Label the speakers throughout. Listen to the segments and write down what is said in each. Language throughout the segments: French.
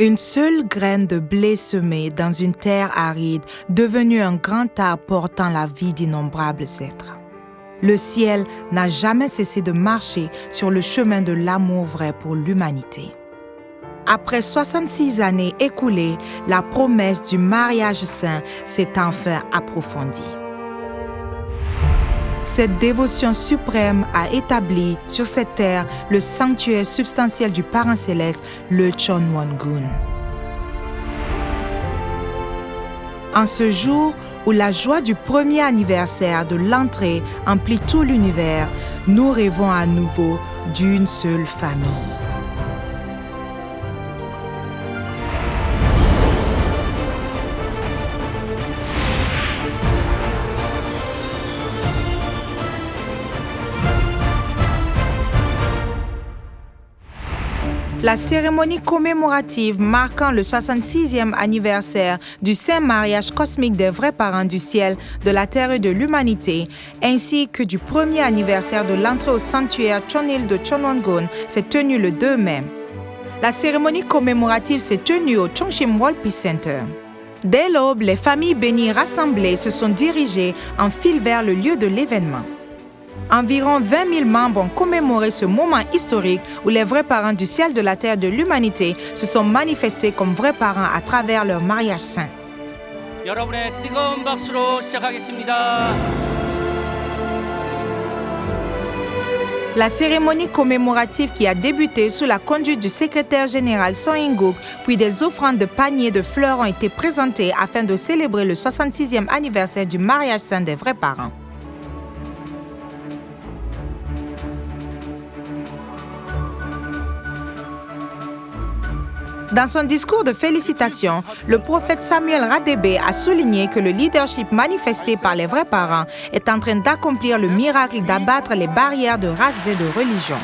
Speaker 1: Une seule graine de blé semée dans une terre aride, devenue un grand arbre portant la vie d'innombrables êtres. Le ciel n'a jamais cessé de marcher sur le chemin de l'amour vrai pour l'humanité. Après 66 années écoulées, la promesse du mariage saint s'est enfin approfondie. Cette dévotion suprême a établi sur cette terre le sanctuaire substantiel du parent céleste, le Chonwon-gun. En ce jour où la joie du premier anniversaire de l'entrée emplit tout l'univers, nous rêvons à nouveau d'une seule famille. La cérémonie commémorative marquant le 66e anniversaire du saint mariage cosmique des vrais parents du ciel, de la terre et de l'humanité, ainsi que du premier anniversaire de l'entrée au sanctuaire Chonil de Chonwon-gun s'est tenue le 2 mai. La cérémonie commémorative s'est tenue au Chongshim World Peace Center. Dès l'aube, les familles bénies rassemblées se sont dirigées en file vers le lieu de l'événement. Environ 20 000 membres ont commémoré ce moment historique où les vrais parents du ciel, de la terre, de l'humanité se sont manifestés comme vrais parents à travers leur mariage saint.
Speaker 2: 여러분의 뜨거운 박수로 시작하겠습니다.
Speaker 1: La cérémonie commémorative qui a débuté sous la conduite du secrétaire général Son In-guk, puis des offrandes de paniers de fleurs ont été présentées afin de célébrer le 66e anniversaire du mariage saint des vrais parents. Dans son discours de félicitations, le prophète Samuel Radebe a souligné que le leadership manifesté par les vrais parents est en train d'accomplir le miracle d'abattre les barrières de race et de religion.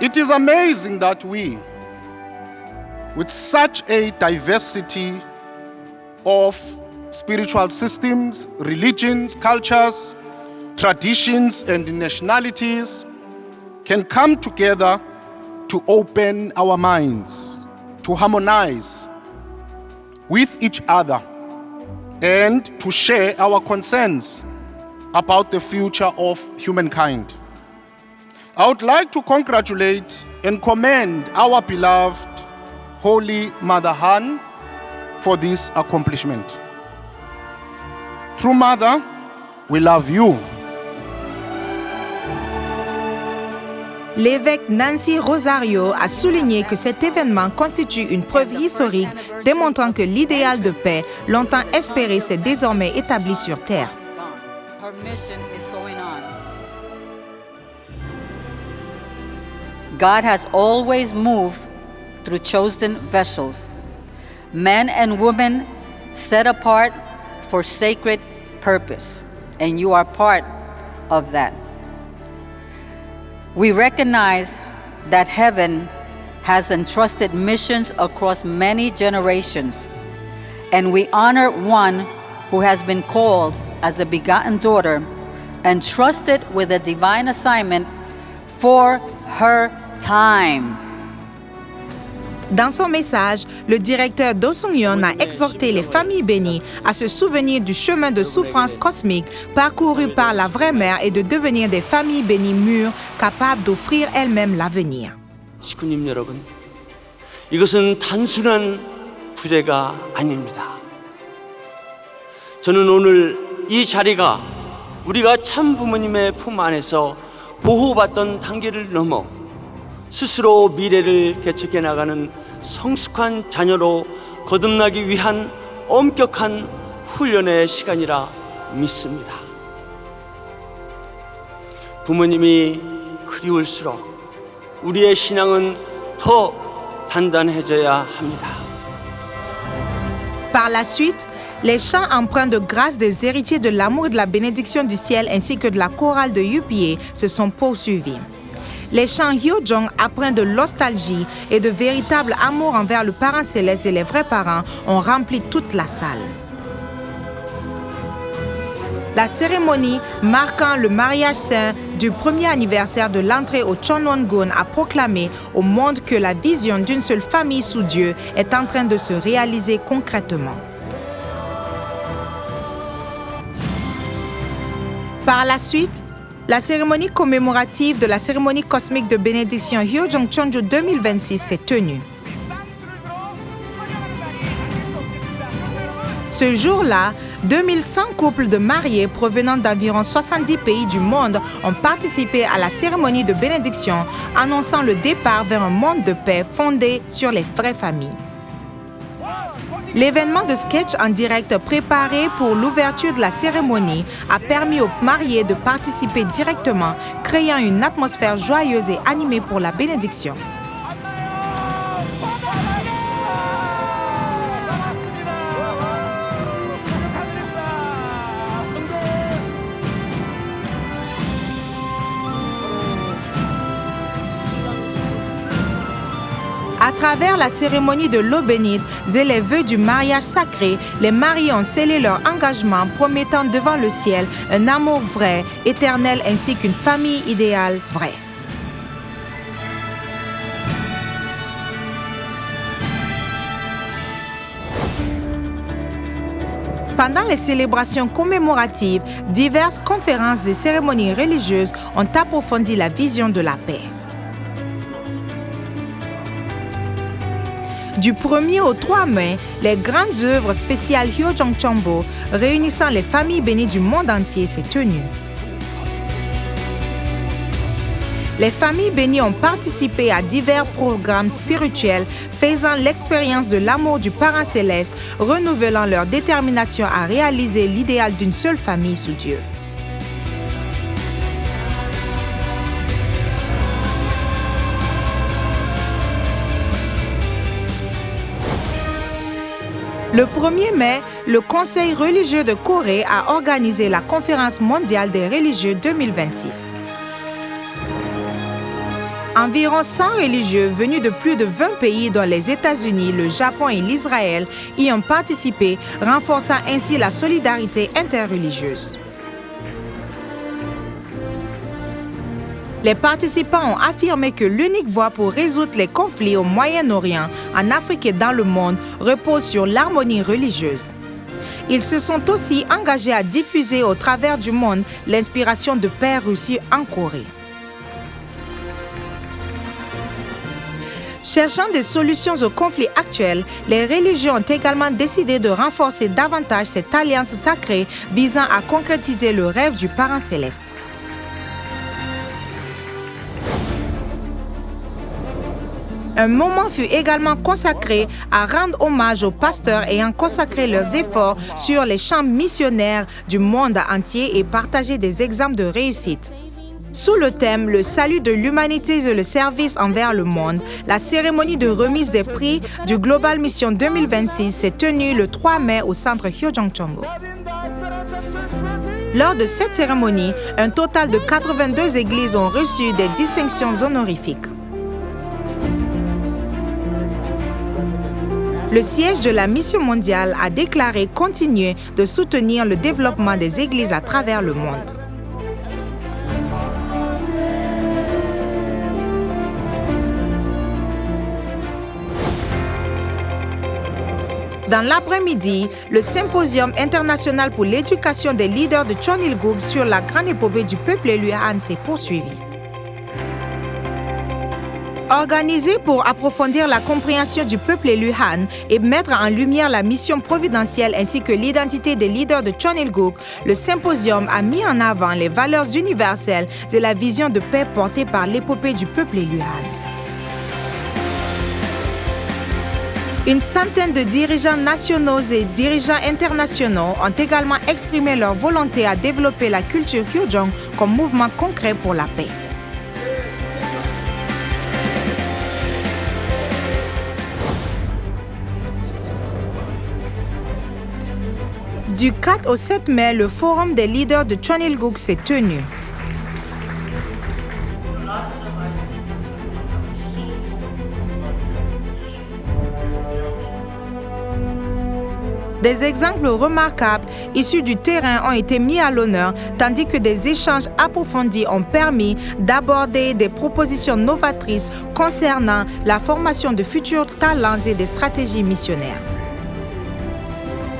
Speaker 3: It is amazing that we, with such a diversity of spiritual systems, religions, cultures, traditions, and nationalities, can come together to open our minds, to harmonize with each other, and to share our concerns about the future of humankind. I would like to congratulate and commend our beloved Holy Mother Han for this accomplishment. True Mother, we love you.
Speaker 1: L'évêque Nancy Rosario a souligné que cet événement constitue une preuve historique démontrant que l'idéal de paix, longtemps espéré, s'est désormais établi sur terre.
Speaker 4: God has always moved through chosen vessels, men and women set apart for sacred purpose, and you are part of that. We recognize that heaven has entrusted missions across many generations, and we honor one who has been called as a begotten daughter and trusted with a divine assignment for her time.
Speaker 1: Dans son message, le directeur Do Sung-yeon a exhorté les familles bénies à se souvenir du chemin de souffrance cosmique parcouru par la vraie mère et de devenir des familles bénies mûres, capables d'offrir elles-mêmes l'avenir.
Speaker 2: 식구님 여러분, 이것은 단순한 부제가 아닙니다. 저는 오늘 이 자리가 우리가 참 부모님의 품 안에서 보호받던 단계를 넘어 스스로 미래를 개척해 나가는 성숙한 자녀로 거듭나기 위한 엄격한 훈련의 시간이라 믿습니다. 부모님이 그리울수록 우리의 신앙은 더 단단해져야 합니다.
Speaker 1: Par la suite, les chants empreints de grâce des héritiers de l'amour et de la bénédiction du ciel ainsi que de la chorale de Yupie se sont poursuivis. Les chants Hyojong, empreints de nostalgie et de véritable amour envers le parent céleste et les vrais parents, ont rempli toute la salle. La cérémonie marquant le mariage saint du premier anniversaire de l'entrée au Chonwon-gun a proclamé au monde que la vision d'une seule famille sous Dieu est en train de se réaliser concrètement. Par la suite, la cérémonie commémorative de la cérémonie cosmique de bénédiction Hyojong Chonju 2026 s'est tenue. Ce jour-là, 2100 couples de mariés provenant d'environ 70 pays du monde ont participé à la cérémonie de bénédiction, annonçant le départ vers un monde de paix fondé sur les vraies familles. L'événement de sketch en direct préparé pour l'ouverture de la cérémonie a permis aux mariés de participer directement, créant une atmosphère joyeuse et animée pour la bénédiction. À travers la cérémonie de l'eau bénite et les vœux du mariage sacré, les mariés ont scellé leur engagement, promettant devant le ciel un amour vrai, éternel ainsi qu'une famille idéale vraie. Pendant les célébrations commémoratives, diverses conférences et cérémonies religieuses ont approfondi la vision de la paix. Du 1er au 3 mai, les grandes œuvres spéciales Hyojong Chombo, réunissant les familles bénies du monde entier, s'est tenue. Les familles bénies ont participé à divers programmes spirituels faisant l'expérience de l'amour du Parent céleste, renouvelant leur détermination à réaliser l'idéal d'une seule famille sous Dieu. Le 1er mai, le Conseil religieux de Corée a organisé la Conférence mondiale des religieux 2026. Environ 100 religieux venus de plus de 20 pays dont les États-Unis, le Japon et l'Israël y ont participé, renforçant ainsi la solidarité interreligieuse. Les participants ont affirmé que l'unique voie pour résoudre les conflits au Moyen-Orient, en Afrique et dans le monde repose sur l'harmonie religieuse. Ils se sont aussi engagés à diffuser au travers du monde l'inspiration de paix reçue en Corée. Cherchant des solutions aux conflits actuels, les religions ont également décidé de renforcer davantage cette alliance sacrée visant à concrétiser le rêve du Parent céleste. Un moment fut également consacré à rendre hommage aux pasteurs ayant consacré leurs efforts sur les champs missionnaires du monde entier et partager des exemples de réussite. Sous le thème « Le salut de l'humanité et le service envers le monde », la cérémonie de remise des prix du Global Mission 2026 s'est tenue le 3 mai au centre Hyojong Chombo. Lors de cette cérémonie, un total de 82 églises ont reçu des distinctions honorifiques. Le siège de la Mission mondiale a déclaré continuer de soutenir le développement des églises à travers le monde. Dans l'après-midi, le Symposium international pour l'éducation des leaders de Chonilguk sur la grande épopée du peuple élu Han s'est poursuivi. Organisé pour approfondir la compréhension du peuple élu Han et mettre en lumière la mission providentielle ainsi que l'identité des leaders de Chonilguk, le symposium a mis en avant les valeurs universelles et la vision de paix portée par l'épopée du peuple élu Han. Une centaine de dirigeants nationaux et dirigeants internationaux ont également exprimé leur volonté à développer la culture Hyojong comme mouvement concret pour la paix. Du 4 au 7 mai, le forum des leaders de Chonilguk s'est tenu. Des exemples remarquables issus du terrain ont été mis à l'honneur, tandis que des échanges approfondis ont permis d'aborder des propositions novatrices concernant la formation de futurs talents et des stratégies missionnaires.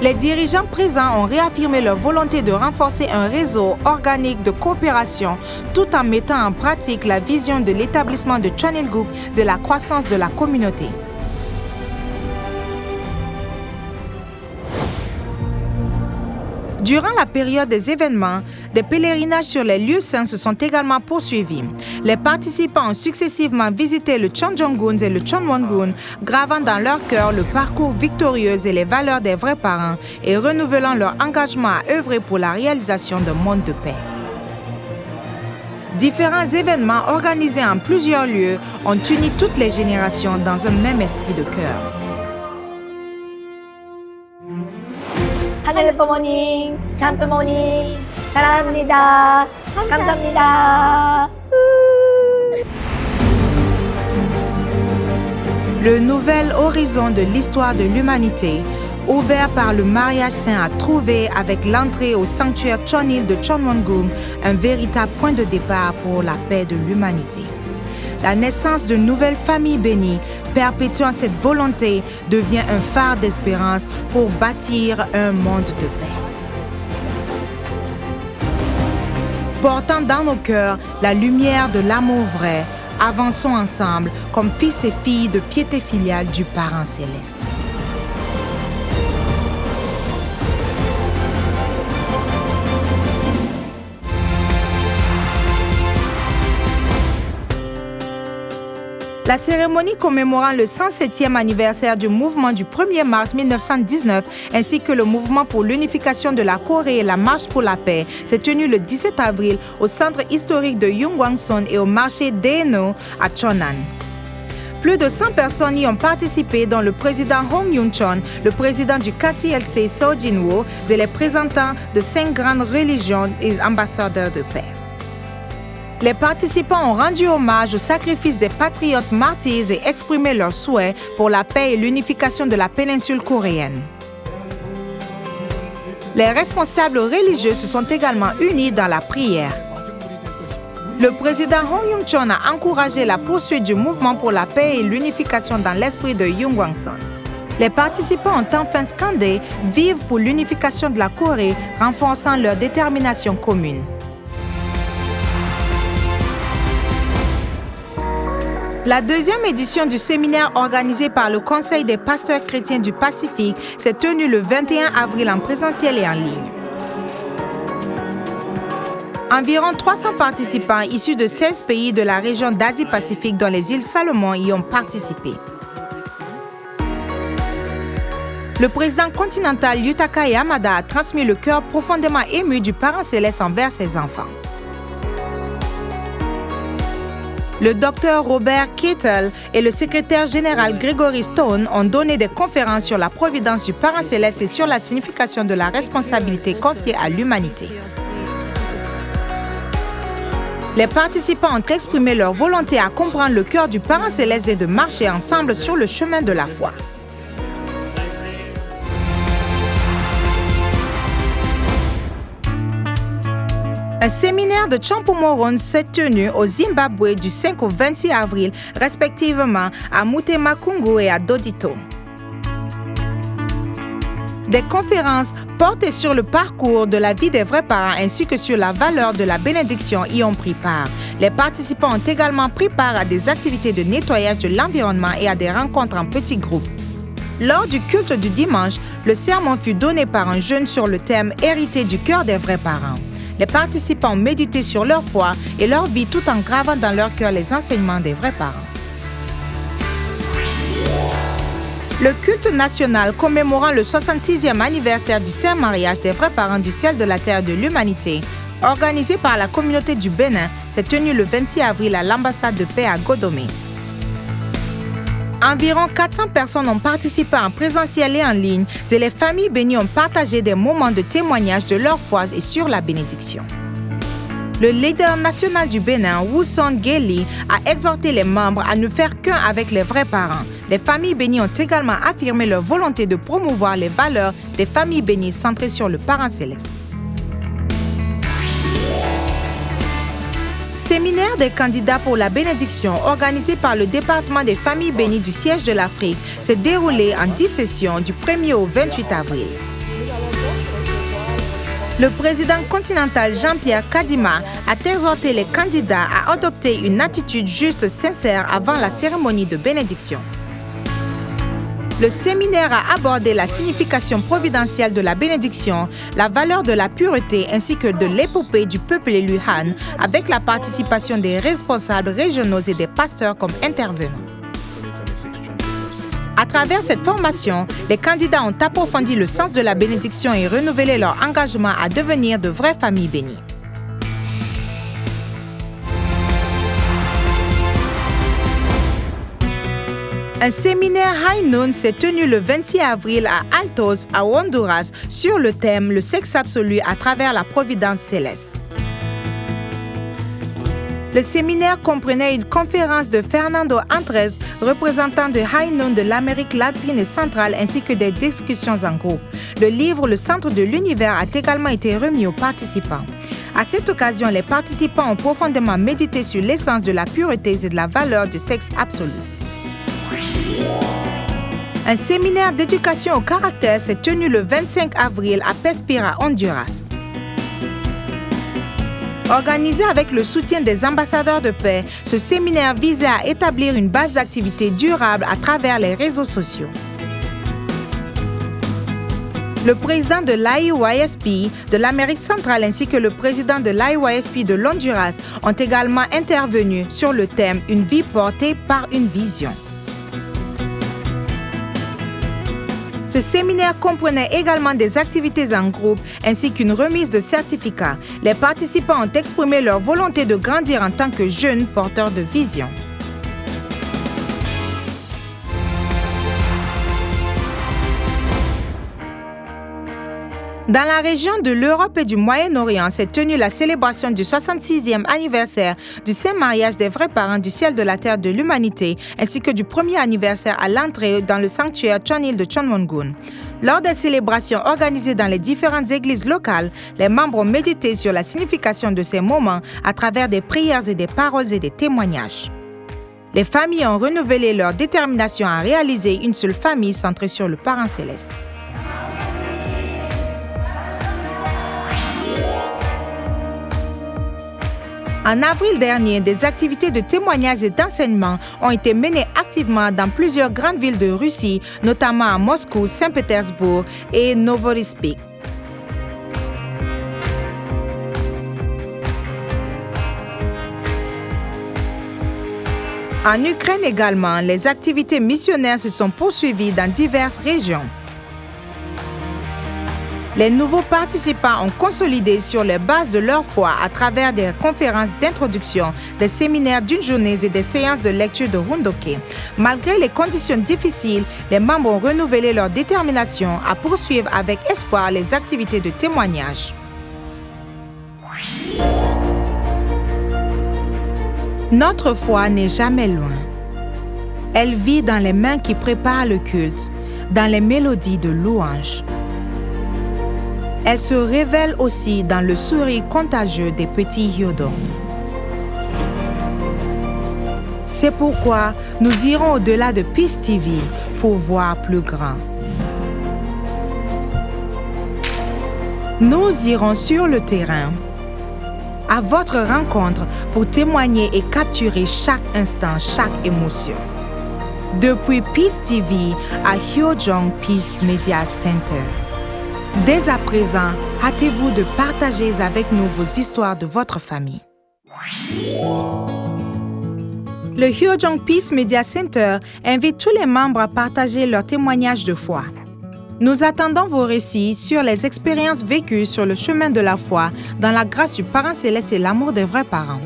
Speaker 1: Les dirigeants présents ont réaffirmé leur volonté de renforcer un réseau organique de coopération tout en mettant en pratique la vision de l'établissement de Channel Group et la croissance de la communauté. Durant la période des événements, des pèlerinages sur les lieux saints se sont également poursuivis. Les participants ont successivement visité le Chonjongun et le Chonwongun, gravant dans leur cœur le parcours victorieux et les valeurs des vrais parents et renouvelant leur engagement à œuvrer pour la réalisation d'un monde de paix. Différents événements organisés en plusieurs lieux ont uni toutes les générations dans un même esprit de cœur.
Speaker 5: 하늘 부모님, 참 부모님, 사랑합니다. 감사합니다.
Speaker 1: Le nouvel horizon de l'histoire de l'humanité, ouvert par le mariage saint, a trouvé avec l'entrée au sanctuaire Chonil de Chonwongun un véritable point de départ pour la paix de l'humanité. La naissance d'une nouvelle famille bénie, perpétuant cette volonté, devient un phare d'espérance pour bâtir un monde de paix. Portant dans nos cœurs la lumière de l'amour vrai, avançons ensemble comme fils et filles de piété filiale du Parent céleste. La cérémonie commémorant le 107e anniversaire du mouvement du 1er mars 1919 ainsi que le mouvement pour l'unification de la Corée et la marche pour la paix s'est tenue le 17 avril au centre historique de Yungwangson et au marché Daeno à Cheonan. Plus de 100 personnes y ont participé, dont le président Hong Yoon-chon, le président du KCLC Seo Jin-woo et les représentants de 5 grandes religions et ambassadeurs de paix. Les participants ont rendu hommage au sacrifice des patriotes martyrs et exprimé leurs souhaits pour la paix et l'unification de la péninsule coréenne. Les responsables religieux se sont également unis dans la prière. Le président Hong Yoon-chon a encouragé la poursuite du mouvement pour la paix et l'unification dans l'esprit de Yungwangson. Les participants ont enfin scandé « Vive pour l'unification de la Corée », renforçant leur détermination commune. La deuxième édition du séminaire organisé par le Conseil des pasteurs chrétiens du Pacifique s'est tenue le 21 avril en présentiel et en ligne. Environ 300 participants issus de 16 pays de la région d'Asie-Pacifique dont les îles Salomon y ont participé. Le président continental Yutaka Yamada a transmis le cœur profondément ému du Parent céleste envers ses enfants. Le docteur Robert Kittel et le secrétaire général Gregory Stone ont donné des conférences sur la providence du Parent céleste et sur la signification de la responsabilité confiée à l'humanité. Les participants ont exprimé leur volonté à comprendre le cœur du Parent céleste et de marcher ensemble sur le chemin de la foi. Un séminaire de Champomoron s'est tenu au Zimbabwe du 5 au 26 avril, respectivement à Mutemakungu et à Dodito. Des conférences portées sur le parcours de la vie des vrais parents ainsi que sur la valeur de la bénédiction y ont pris part. Les participants ont également pris part à des activités de nettoyage de l'environnement et à des rencontres en petits groupes. Lors du culte du dimanche, le sermon fut donné par un jeune sur le thème « Hérité du cœur des vrais parents ». Les participants ont médité sur leur foi et leur vie tout en gravant dans leur cœur les enseignements des vrais parents. Le culte national commémorant le 66e anniversaire du Saint Mariage des vrais parents du ciel, de la terre et de l'humanité, organisé par la communauté du Bénin, s'est tenu le 26 avril à l'ambassade de paix à Godomé. Environ 400 personnes ont participé en présentiel et en ligne et les familles bénies ont partagé des moments de témoignage de leur foi et sur la bénédiction. Le leader national du Bénin, Wusson Guéli, a exhorté les membres à ne faire qu'un avec les vrais parents. Les familles bénies ont également affirmé leur volonté de promouvoir les valeurs des familles bénies centrées sur le parent céleste. Séminaire des candidats pour la bénédiction organisé par le département des familles bénies du siège de l'Afrique s'est déroulé en 10 sessions du 1er au 28 avril. Le président continental Jean-Pierre Kadima a exhorté les candidats à adopter une attitude juste sincère avant la cérémonie de bénédiction. Le séminaire a abordé la signification providentielle de la bénédiction, la valeur de la pureté ainsi que de l'épopée du peuple élu Han, avec la participation des responsables régionaux et des pasteurs comme intervenants. À travers cette formation, les candidats ont approfondi le sens de la bénédiction et renouvelé leur engagement à devenir de vraies familles bénies. Un séminaire High Noon s'est tenu le 26 avril à Altos, à Honduras, sur le thème « Le sexe absolu à travers la providence céleste ». Le séminaire comprenait une conférence de Fernando Andrés, représentant de High Noon de l'Amérique latine et centrale, ainsi que des discussions en groupe. Le livre « Le centre de l'univers » a également été remis aux participants. À cette occasion, les participants ont profondément médité sur l'essence de la pureté et de la valeur du sexe absolu. Un séminaire d'éducation au caractère s'est tenu le 25 avril à Pespira, Honduras. Organisé avec le soutien des ambassadeurs de paix, ce séminaire visait à établir une base d'activité durable à travers les réseaux sociaux. Le président de l'IYSP de l'Amérique centrale ainsi que le président de l'IYSP de l'Honduras ont également intervenu sur le thème « Une vie portée par une vision ». Ce séminaire comprenait également des activités en groupe ainsi qu'une remise de certificats. Les participants ont exprimé leur volonté de grandir en tant que jeunes porteurs de vision. Dans la région de l'Europe et du Moyen-Orient s'est tenue la célébration du 66e anniversaire du Saint Mariage des vrais parents du ciel de la terre de l'humanité, ainsi que du premier anniversaire à l'entrée dans le sanctuaire Chonil de Chonwongun. Lors des célébrations organisées dans les différentes églises locales, les membres ont médité sur la signification de ces moments à travers des prières et des paroles et des témoignages. Les familles ont renouvelé leur détermination à réaliser une seule famille centrée sur le parent céleste. En avril dernier, des activités de témoignage et d'enseignement ont été menées activement dans plusieurs grandes villes de Russie, notamment à Moscou, Saint-Pétersbourg et Novorossiysk. En Ukraine également, les activités missionnaires se sont poursuivies dans diverses régions. Les nouveaux participants ont consolidé sur les bases de leur foi à travers des conférences d'introduction, des séminaires d'une journée et des séances de lecture de Hundoke. Malgré les conditions difficiles, les membres ont renouvelé leur détermination à poursuivre avec espoir les activités de témoignage. Notre foi n'est jamais loin. Elle vit dans les mains qui préparent le culte, dans les mélodies de louange. Elle se révèle aussi dans le sourire contagieux des petits Hyodong. C'est pourquoi nous irons au-delà de Peace TV pour voir plus grand. Nous irons sur le terrain, à votre rencontre pour témoigner et capturer chaque instant, chaque émotion. Depuis Peace TV à Hyojong Peace Media Center. Dès à présent, hâtez-vous de partager avec nous vos histoires de votre famille. Le Hyojong Peace Media Center invite tous les membres à partager leurs témoignages de foi. Nous attendons vos récits sur les expériences vécues sur le chemin de la foi dans la grâce du Parent Céleste et l'amour des vrais parents.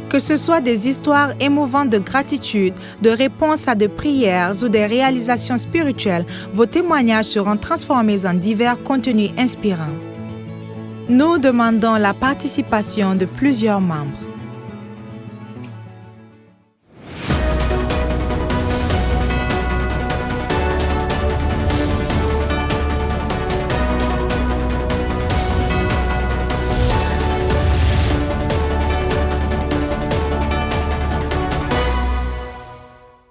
Speaker 1: Que ce soit des histoires émouvantes de gratitude, de réponses à des prières ou des réalisations spirituelles, vos témoignages seront transformés en divers contenus inspirants. Nous demandons la participation de plusieurs membres.